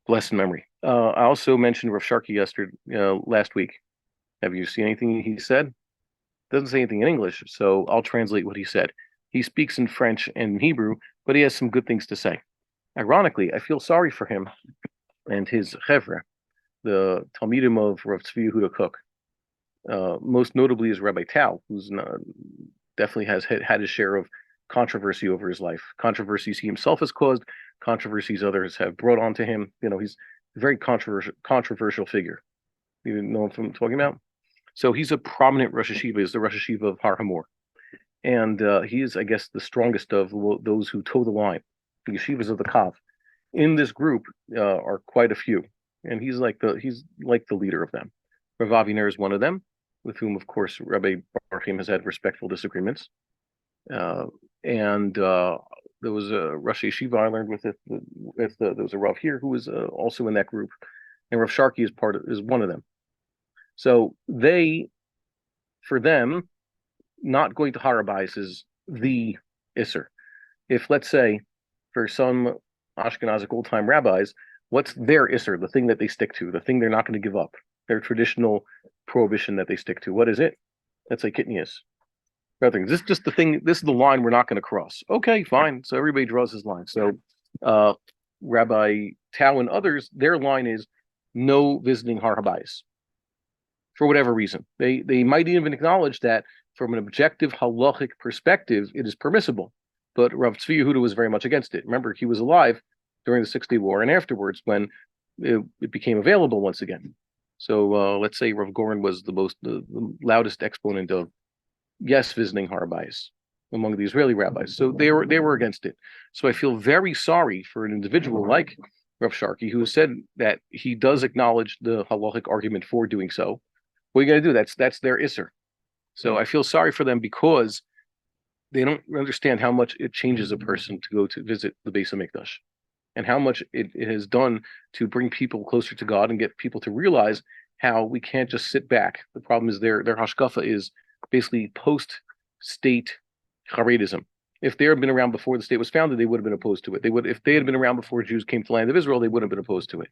blessed memory. I also mentioned Rav Sharkey last week. Have you seen anything he said? Doesn't say anything in English, so I'll translate what he said. He speaks in French and Hebrew, but he has some good things to say. Ironically, I feel sorry for him and his chevra, the Talmidim of Rav Tzvi Yehuda Kook. Most notably is Rabbi Tao, who's definitely has had his share of controversy over his life. Controversies he himself has caused, controversies others have brought onto him. He's a very controversial figure. You know what I'm talking about? So he's a prominent Rosh Hashiva, is the Rosh Hashiva of Har Hamor. And he is, I guess, the strongest of those who toe the line, the yeshivas of the Kav. In this group are quite a few, and he's like the leader of them. Rav Avi is one of them, with whom, of course, Rabbi Bar-Hayim has had respectful disagreements. And there was a Rosh Yeshiva I learned with there was a Rav here who was also in that group, and Rav Sharkey is one of them. So for them, not going to Har HaBayis is the Isser. If, let's say, for some Ashkenazic old-time rabbis, what's their Isser, the thing that they stick to, the thing they're not going to give up, their traditional prohibition that they stick to? What is it? That's like kitnius. This is just the thing, this is the line we're not going to cross. Okay, fine. So everybody draws his line. So Rabbi Tao and others, their line is no visiting Har HaBayis. For whatever reason. They might even acknowledge that from an objective halachic perspective, it is permissible. But Rav Tzvi Yehuda was very much against it. Remember, he was alive during the 6-Day War and afterwards when it became available once again. So let's say Rav Goren was the loudest exponent of yes, visiting Har HaBayis among the Israeli rabbis. So they were against it. So I feel very sorry for an individual like Rav Sharkey, who said that he does acknowledge the halachic argument for doing so. What are you going to do? That's their Isser. So I feel sorry for them because they don't understand how much it changes a person to go to visit the Beis HaMikdash and how much it has done to bring people closer to God and get people to realize how we can't just sit back. The problem is their hashkafa is basically post-state Haredism. If they had been around before the state was founded, they would have been opposed to it. If they had been around before Jews came to the land of Israel, they would have been opposed to it.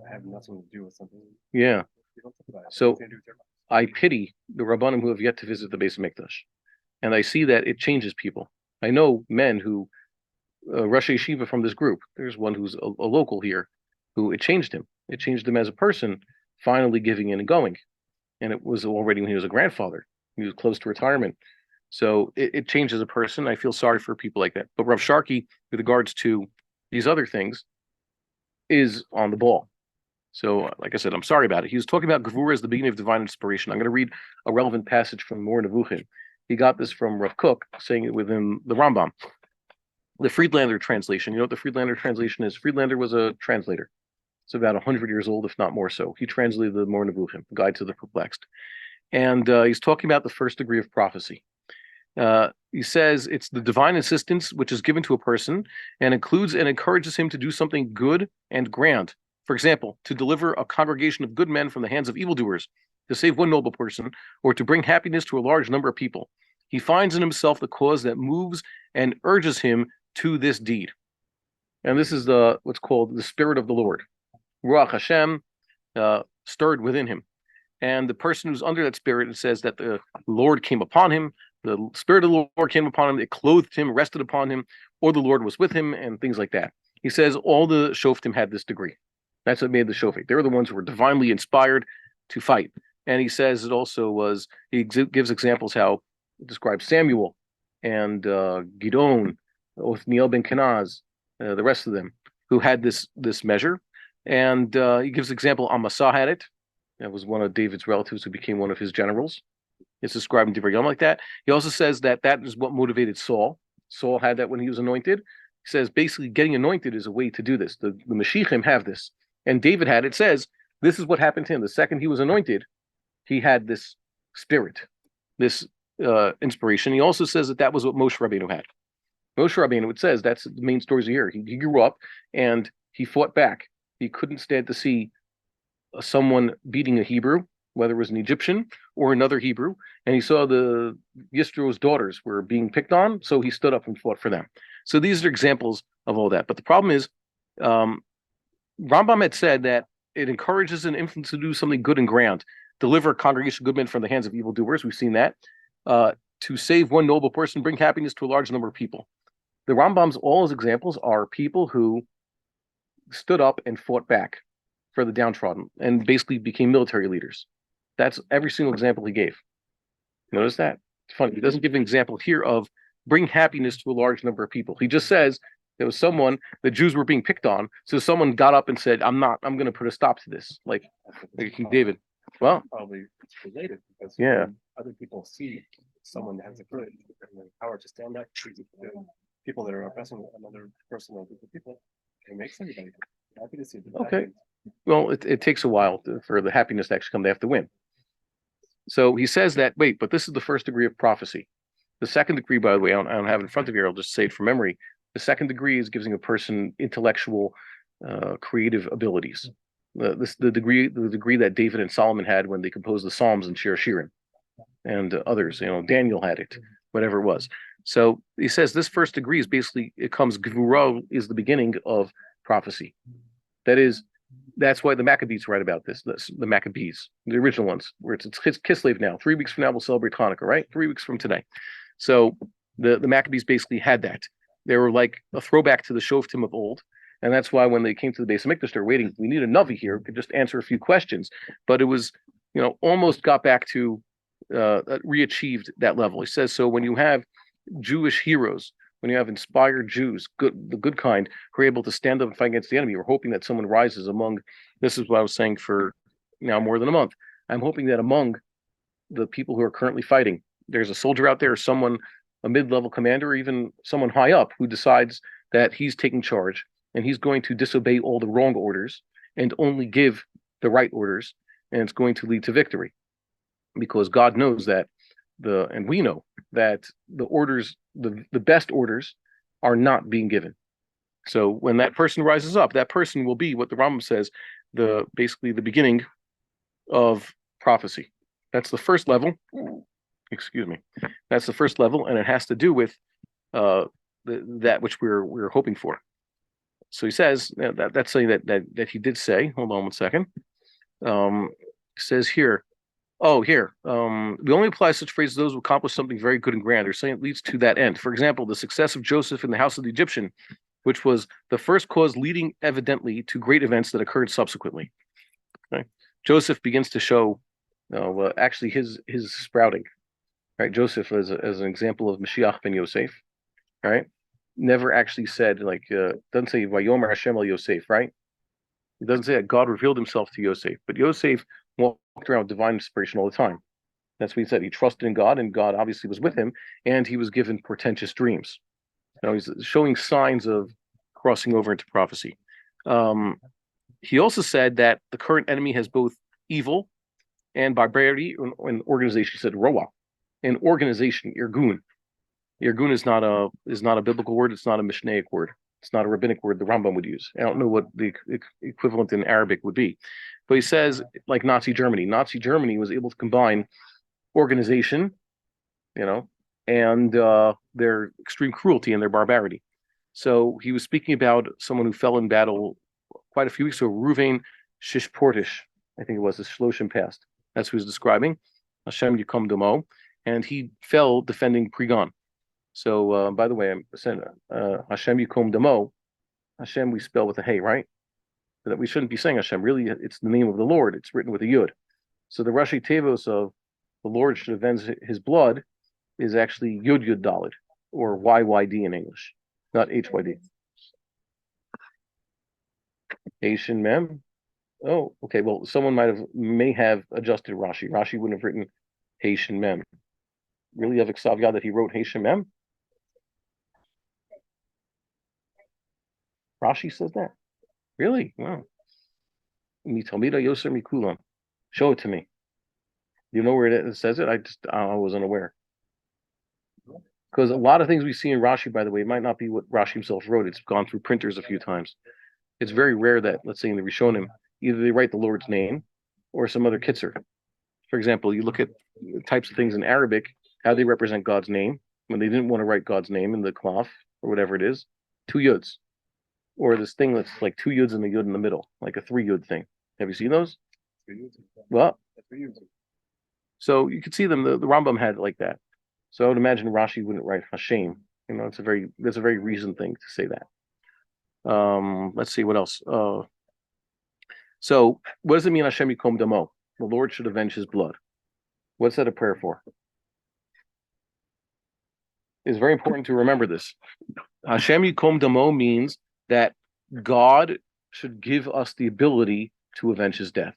Have nothing to do with something. Yeah. So I pity the Rabbanim who have yet to visit the Beis HaMikdash, and I see that it changes people. I know men who Rosh Yeshiva from this group. There's one who's a local here, who it changed him. It changed him as a person, finally giving in and going. And it was already when he was a grandfather. He was close to retirement. So it changes a person. I feel sorry for people like that. But Rav Sharkey, with regards to these other things, is on the ball. So, like I said, I'm sorry about it. He was talking about Gevura as the beginning of divine inspiration. I'm going to read a relevant passage from Mor Nevuchim. He got this from Rav Kook, saying it within the Rambam. The Friedlander translation. You know what the Friedlander translation is? Friedlander was a translator. It's about 100 years old, if not more so. He translated the Mor Nevuchim, Guide to the Perplexed. And he's talking about the first degree of prophecy. He says it's the divine assistance which is given to a person and includes and encourages him to do something good and grand. For example, to deliver a congregation of good men from the hands of evildoers, to save one noble person, or to bring happiness to a large number of people. He finds in himself the cause that moves and urges him to this deed. And this is what's called the Spirit of the Lord. Ruach Hashem stirred within him. And the person who's under that spirit, it says that the Lord came upon him, the Spirit of the Lord came upon him, it clothed him, rested upon him, or the Lord was with him, and things like that. He says all the Shoftim had this degree. That's what made the Shofet. They're the ones who were divinely inspired to fight. And he says it also was, he gives examples how it describes Samuel and Gidon, Othniel ben Kenaz, the rest of them, who had this measure. And he gives example, Amasa had it. That was one of David's relatives who became one of his generals. It's described in Divrei Yom like that. He also says that is what motivated Saul. Saul had that when he was anointed. He says basically getting anointed is a way to do this. The Mashiachim have this. And David had, it says, this is what happened to him. The second he was anointed, he had this spirit, this inspiration. He also says that was what Moshe Rabbeinu had. Moshe Rabbeinu, it says, that's the main stories here. He grew up and he fought back. He couldn't stand to see someone beating a Hebrew, whether it was an Egyptian or another Hebrew, and he saw the Yisro's daughters were being picked on, so he stood up and fought for them. So these are examples of all that. But the problem is, Rambam had said that it encourages an infant to do something good and grand, deliver a congregation good men from the hands of evildoers. We've seen that. To save one noble person, bring happiness to a large number of people. The Rambam's all his examples are people who stood up and fought back for the downtrodden and basically became military leaders. That's every single example he gave. Notice that? It's funny. He doesn't give an example here of bring happiness to a large number of people. He just says there was someone, the Jews were being picked on, so someone got up and said, I'm going to put a stop to this, like King David. Well, probably it's related because yeah, when other people see someone that has the courage and the power to stand up to the people that are oppressing another person or group of people, it makes everybody happy to see the okay. Well, it takes a while for the happiness to actually come. They have to win. So he says that, wait, but this is the first degree of prophecy. The second degree, by the way, I don't have it in front of you. I'll just say it from memory. The second degree is giving a person intellectual, creative abilities. The degree that David and Solomon had when they composed the Psalms and Shir Shirim, and others. Daniel had it, whatever it was. So he says this first degree is basically Gvura is the beginning of prophecy. That's why the Maccabees write about this. The Maccabees, the original ones, where it's Kislev now. 3 weeks from now we'll celebrate Hanukkah, right? 3 weeks from today. So the Maccabees basically had that. They were like a throwback to the Shoftim of old. And that's why when they came to the Beis Hamikdash, they're waiting. We need a Navi here who could just answer a few questions. But it was, almost got back to re-achieved that level. He says, so when you have Jewish heroes, when you have inspired Jews, the good kind, who are able to stand up and fight against the enemy, we're hoping that someone rises among, this is what I was saying for now more than a month. I'm hoping that among the people who are currently fighting, there's a soldier out there, someone, a mid-level commander, or even someone high up who decides that he's taking charge and he's going to disobey all the wrong orders and only give the right orders, and it's going to lead to victory. Because God knows that and we know that the orders, the best orders are not being given. So when that person rises up, that person will be what the Rambam says, basically the beginning of prophecy. That's the first level. Excuse me. That's the first level, and it has to do with that which we're hoping for. So he says that's something that he did say. Hold on one second. Says here. Oh, here. We only apply such phrases to those who accomplish something very good and grand, or something that leads to that end. For example, the success of Joseph in the house of the Egyptian, which was the first cause leading evidently to great events that occurred subsequently. Okay? Joseph begins to show, actually his sprouting. Right? Joseph as an example of Mashiach ben Yosef. Right? Never actually said doesn't say Vayomer Hashem el Yosef. Right? It doesn't say that God revealed himself to Yosef, but Yosef walked around with divine inspiration all the time. That's what he said. He trusted in God, and God obviously was with him, and he was given portentous dreams. He's showing signs of crossing over into prophecy. He also said that the current enemy has both evil and barbarity and organization. He said Roa, an organization, Irgun. Irgun is not a biblical word. It's not a Mishnaic word. It's not a rabbinic word the Rambam would use. I don't know what the equivalent in Arabic would be. But he says, like Nazi Germany. Nazi Germany was able to combine organization, and their extreme cruelty and their barbarity. So he was speaking about someone who fell in battle quite a few weeks ago, Ruvain Shishportish, I think it was, the Shloshim passed. That's who he's describing. Hashem Yikom Domo. And he fell defending Prigon. So, by the way, I'm saying Hashem Yikom Domo. Hashem we spell with a hey, right? That we shouldn't be saying Hashem. Really, it's the name of the Lord. It's written with a yud. So the Rashi Tevos of the Lord should avenge his blood is actually Yud Yud Dalid, or YYD in English, not HYD. Asian Mem. Oh, okay. Well, someone may have adjusted Rashi. Rashi wouldn't have written Haitian Mem. Really, have Xavier that he wrote Haitian Mem? Rashi says that. Really? Wow. Show it to me. You know where it says it? I wasn't aware. Because a lot of things we see in Rashi, by the way, it might not be what Rashi himself wrote. It's gone through printers a few times. It's very rare that, let's say in the Rishonim, either they write the Lord's name or some other kitzer. For example, you look at types of things in Arabic, how they represent God's name. When they didn't want to write God's name in the cloth or whatever it is, 2 yuds. or this thing that's like two yuds and a yud in the middle, like a three yud thing. Have you seen those? Well, so you could see them. The Rambam had like that. So I would imagine Rashi wouldn't write Hashem. That's a very recent thing to say that. Let's see what else. So what does it mean Hashem yikom damo? The Lord should avenge his blood. What's that a prayer for? It's very important to remember this. Hashem yikom damo means that God should give us the ability to avenge his death.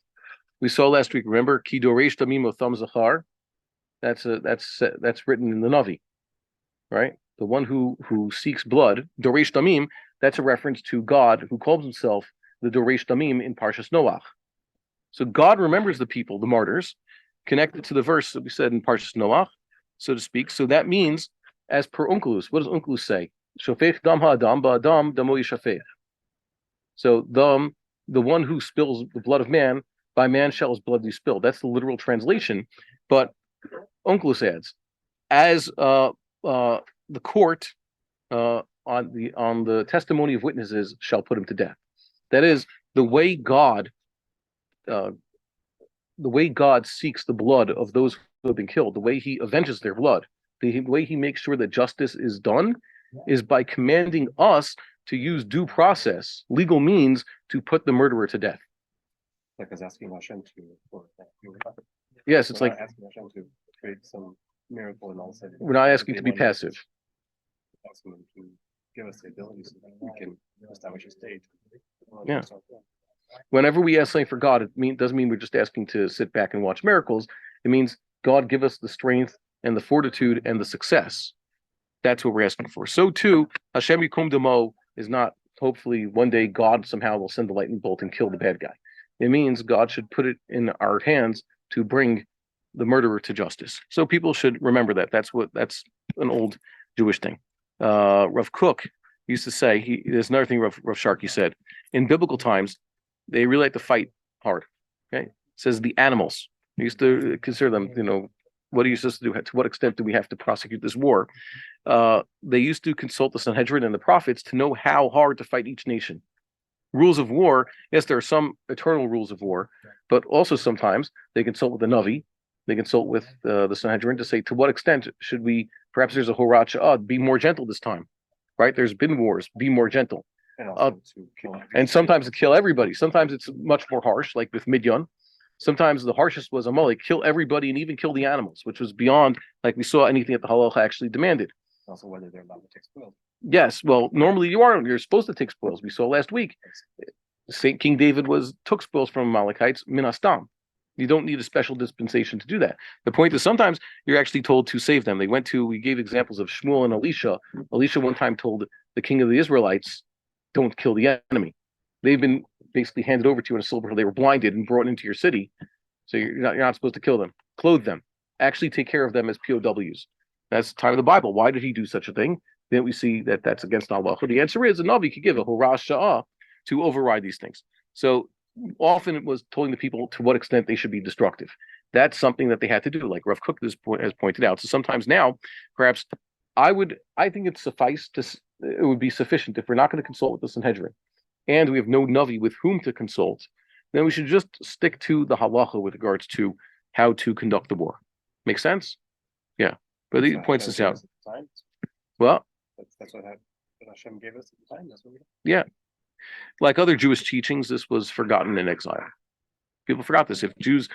We saw last week, remember, Ki doresh damim otham zachar. That's written in the Navi, right? The one who seeks blood, doresh damim. That's a reference to God, who calls himself the doresh damim in Parshas Noach. So God remembers the people, the martyrs, connected to the verse that we said in Parshas Noach, so to speak. So that means, as per Onkelos, what does Onkelos say? Shofech dam ha'adam ba'adam damo yishafech. So the one who spills the blood of man, by man shall his blood be spilled. That's the literal translation. But Onkelos adds, as the court on the testimony of witnesses shall put him to death. That is the way God seeks the blood of those who have been killed, the way he avenges their blood, the way he makes sure that justice is done is by commanding us to use due process, legal means, to put the murderer to death. Like us asking Hashem to. Yes, it's like asking Hashem to create some miracle and all of a sudden. We're not asking to be passive. Asking him to give us the ability so that we can establish a state. Yeah. Whenever we ask something for God, it doesn't mean we're just asking to sit back and watch miracles. It means God give us the strength and the fortitude and the success. That's what we're asking for. So too, Hashem yikom damo is not hopefully one day God somehow will send the lightning bolt and kill the bad guy. It means God should put it in our hands to bring the murderer to justice. So people should remember that. That's an old Jewish thing. Rav Kook used to say, there's another thing Rav Sharkey said, in biblical times, they really like to fight hard. Okay, it says the animals. He used to consider them, what are you supposed to do? To what extent do we have to prosecute this war? They used to consult the Sanhedrin and the prophets to know how hard to fight each nation. Rules of war, yes, there are some eternal rules of war, but also sometimes they consult with the Navi, they consult with the Sanhedrin to say, to what extent should we, perhaps there's a Horat Sha'ad, be more gentle this time, right? There's been wars, be more gentle. And sometimes to kill everybody. Sometimes it's much more harsh, like with Midian. Sometimes the harshest was Amalek, kill everybody and even kill the animals, which was beyond, like we saw, anything that the Halacha actually demanded. Also, whether they're allowed to take spoils. Yes, well, normally you're supposed to take spoils. We saw last week, King David took spoils from Amalekites, minastam. You don't need a special dispensation to do that. The point is sometimes you're actually told to save them. We gave examples of Shmuel and Elisha. Elisha one time told the king of the Israelites, don't kill the enemy. They've been basically handed over to you in a silver. They were blinded and brought into your city. So you're not supposed to kill them. Clothe them. Actually take care of them as POWs. That's the time of the Bible. Why did he do such a thing? Then we see that that's against Allah. The answer is a Navi could give a Horat Sha'ah to override these things. So often it was telling the people to what extent they should be destructive. That's something that they had to do, like Rav Kook has pointed out. So sometimes now, perhaps I think it would be sufficient if we're not going to consult with the Sanhedrin and we have no Navi with whom to consult, then we should just stick to the halacha with regards to how to conduct the war. Make sense? Yeah. But he points this out. Well, that's what Hashem gave us at the time. That's what we did. Yeah. Like other Jewish teachings, this was forgotten in exile. People forgot this. If Jews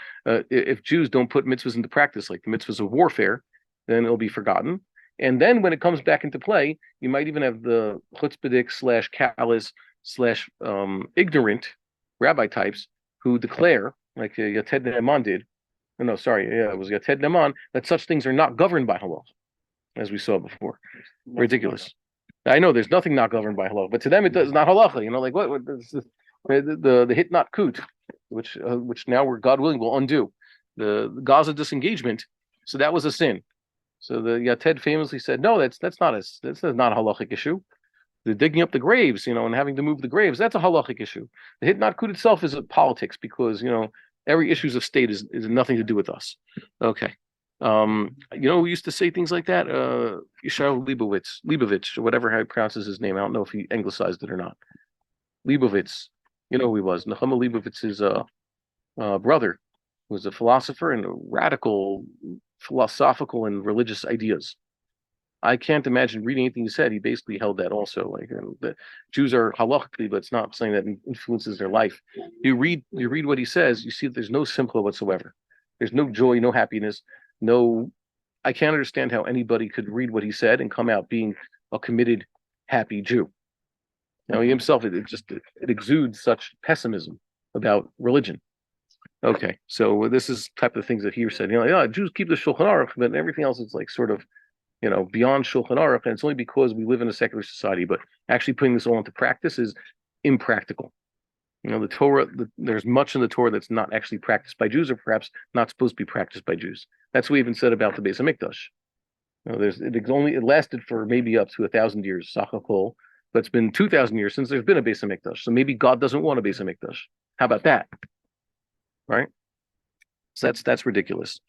don't put mitzvahs into practice, like the mitzvahs of warfare, then it'll be forgotten. And then when it comes back into play, you might even have the chutzpahdik / ignorant rabbi types who declare, like Yated Ne'eman did. It was Yated Ne'eman, that such things are not governed by halach, as we saw before. Ridiculous. I know there's nothing not governed by halach, but to them it does not halacha. Like what the hit not kut, which now we're, God willing, will undo the Gaza disengagement. So that was a sin. So the Yated famously said, no, that's not a halachic issue. The digging up the graves, and having to move the graves, that's a halachic issue. The hit not kut itself is a politics because every issues of state is nothing to do with us. Okay. We used to say things like that. Yishar Leibovitz, or whatever how he pronounces his name. I don't know if he anglicized it or not. Leibovitz. You know who he was? Nechama Leibovitz's brother, who was a philosopher and a radical philosophical and religious ideas. I can't imagine reading anything he said. He basically held that also. Like the Jews are halachically, but it's not something that influences their life. You read what he says, you see that there's no simcha whatsoever. There's no joy, no happiness, no. I can't understand how anybody could read what he said and come out being a committed, happy Jew. Now he himself, it exudes such pessimism about religion. Okay, so this is type of things that he said. Yeah, Jews keep the Shulchan Aruch, but everything else is like sort of, beyond Shulchan Aruch, and it's only because we live in a secular society. But actually putting this all into practice is impractical. The Torah, there's much in the Torah that's not actually practiced by Jews, or perhaps not supposed to be practiced by Jews. That's what we even said about the Beis Hamikdash. It lasted for maybe up to 1,000 years, Sachakol, but it's been 2,000 years since there's been a Beis Hamikdash. So maybe God doesn't want a Beis Hamikdash. How about that? Right? So that's ridiculous.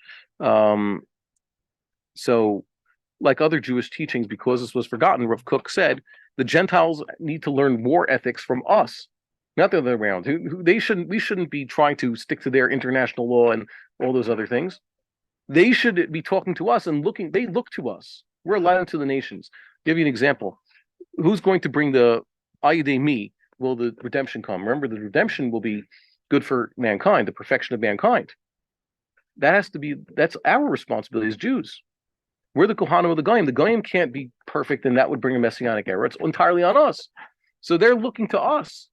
So like other Jewish teachings, because this was forgotten, Rav Kook said the Gentiles need to learn war ethics from us, not the other way around. We shouldn't be trying to stick to their international law and all those other things. They should be talking to us and they look to us. We're a light unto the nations. I'll give you an example. Who's going to bring the Ayidei Mi? Will the redemption come? Remember, the redemption will be good for mankind, the perfection of mankind. That's our responsibility as Jews. We're the Kohanim of the Goyim. The Goyim can't be perfect, and that would bring a messianic era. It's entirely on us. So they're looking to us.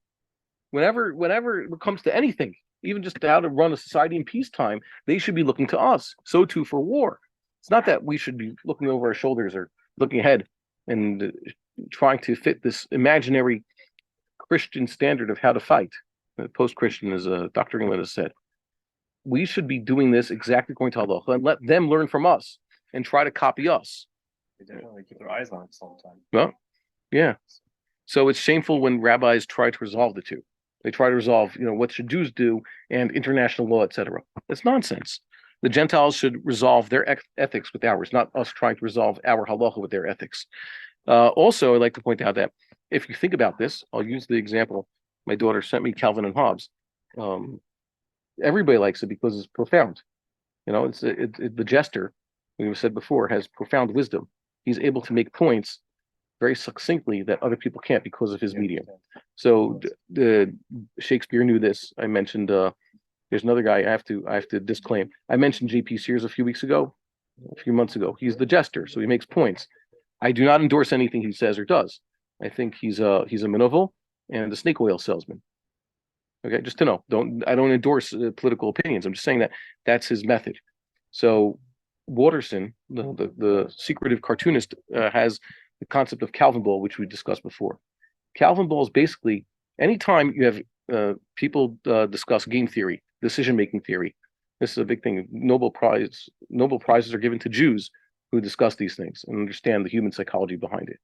Whenever it comes to anything, even just how to run a society in peacetime, they should be looking to us. So too for war. It's not that we should be looking over our shoulders or looking ahead and trying to fit this imaginary Christian standard of how to fight. Post-Christian, as Dr. England has said. We should be doing this exactly according to Halacha and let them learn from us and try to copy us. They definitely keep their eyes on us all the time. Well, yeah. So it's shameful when rabbis try to resolve the two. They try to resolve, what should Jews do and international law, etc. That's nonsense. The Gentiles should resolve their ethics with ours, not us trying to resolve our halacha with their ethics. Also, I'd like to point out that if you think about this, I'll use the example. My daughter sent me Calvin and Hobbes. Everybody likes it because it's profound. The jester, we've said before, has profound wisdom. He's able to make points very succinctly that other people can't because of his medium. So Shakespeare knew this. I mentioned there's another guy I have to disclaim. I mentioned J.P. Sears a few months ago. He's the jester, so he makes points. I do not endorse anything he says or does. I think he's a minovel and a snake oil salesman. Okay, just to know. I don't endorse political opinions. I'm just saying that that's his method. So Watterson, the secretive cartoonist, has the concept of Calvin Ball, which we discussed before. Calvin Ball is basically anytime you have people discuss game theory, decision-making theory. This is a big thing. Nobel prizes are given to Jews who discuss these things and understand the human psychology behind it.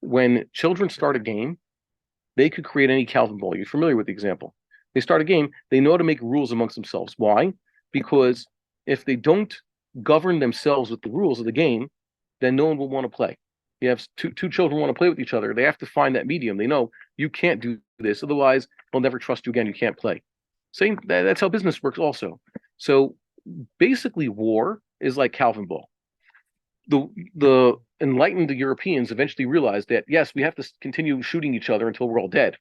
When children start a game, they could create any Calvin Ball. You're familiar with the example. They start a game, they know how to make rules amongst themselves. Why? Because if they don't govern themselves with the rules of the game, then no one will want to play. You have two children want to play with each other. They have to find that medium. They know you can't do this. Otherwise, they'll never trust you again. You can't play. That's how business works also. So basically war is like Calvin Ball. The enlightened Europeans eventually realized that, yes, we have to continue shooting each other until we're all dead.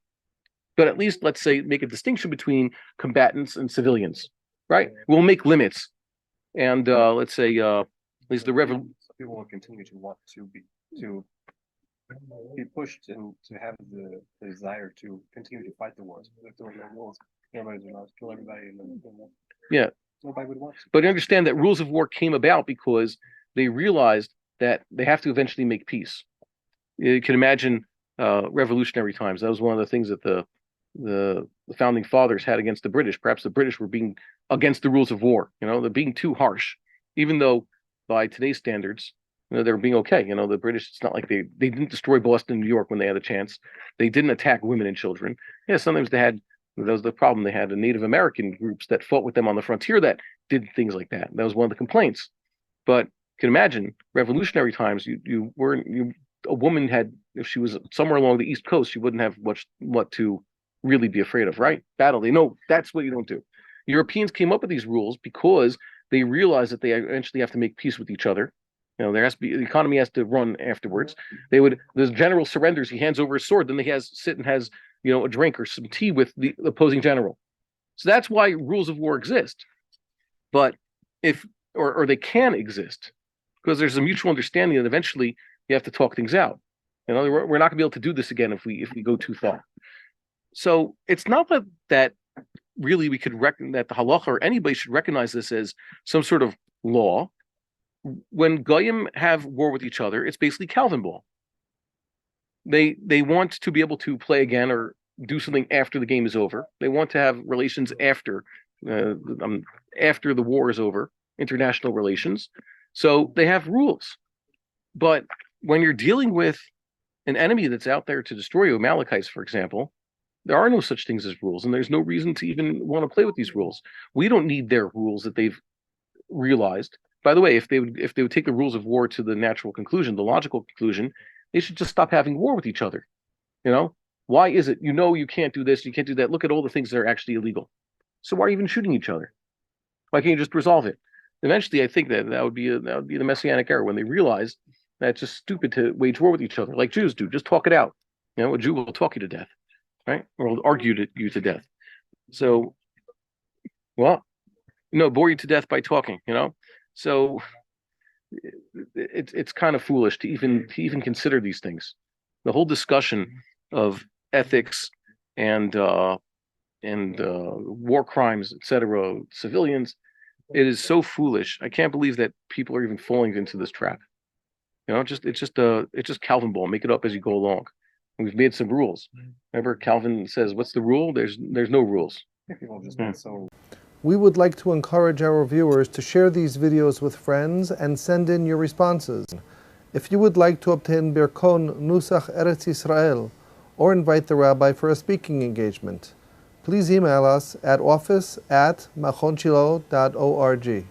But at least, let's say, make a distinction between combatants and civilians, right? We'll make limits. And let's say, at least the revolution. People will continue to want to be pushed and to have the desire to continue to fight the wars. If there were no rules, everybody's allowed to kill everybody. Yeah. Nobody would want to. But understand that rules of war came about because they realized that they have to eventually make peace. You can imagine revolutionary times. That was one of the things that the founding fathers had against the British. Perhaps the British were being against the rules of war. They're being too harsh, even though by today's standards, they're being okay. The British, it's not like they didn't destroy Boston, New York when they had a chance. They didn't attack women and children. Yeah, sometimes that was the problem. They had Native American groups that fought with them on the frontier that did things like that. That was one of the complaints. But you can imagine revolutionary times. A woman had, if she was somewhere along the East Coast, she wouldn't have what to really be afraid of, right? Battle. They know that's what you don't do. Europeans came up with these rules because they realized that they eventually have to make peace with each other. There has to be, the economy has to run afterwards. The general surrenders, he hands over his sword, then he has a drink or some tea with the opposing general. So that's why rules of war exist. But or they can exist because there's a mutual understanding that eventually you have to talk things out. We're not going to be able to do this again if we go too far. So it's not that really we could reckon that the halacha or anybody should recognize this as some sort of law. When goyim have war with each other, it's basically Calvin ball. They want to be able to play again or do something after the game is over. They want to have relations after the war is over, international relations. So they have rules. But when you're dealing with an enemy that's out there to destroy you, Amalekites, for example, there are no such things as rules, and there's no reason to even want to play with these rules. We don't need their rules that they've realized. By the way, if they would take the rules of war to the natural conclusion, the logical conclusion, they should just stop having war with each other. Why is it you can't do this, you can't do that? Look at all the things that are actually illegal. So why are you even shooting each other? Why can't you just resolve it? Eventually, I think that would be the Messianic era when they realize that it's just stupid to wage war with each other, like Jews do. Just talk it out. A Jew will talk you to death, right? Or will argue you to death. So, bore you to death by talking. So it's kind of foolish to even consider these things. The whole discussion of ethics and war crimes, etc., civilians, it is so foolish. I can't believe that people are even falling into this trap. It's just Calvin ball. Make it up as you go along. And we've made some rules. Remember, Calvin says, "What's the rule?" There's no rules. We would like to encourage our viewers to share these videos with friends and send in your responses. If you would like to obtain Birkon Nusach Eretz Yisrael or invite the rabbi for a speaking engagement, please email us at office@machonshilo.org.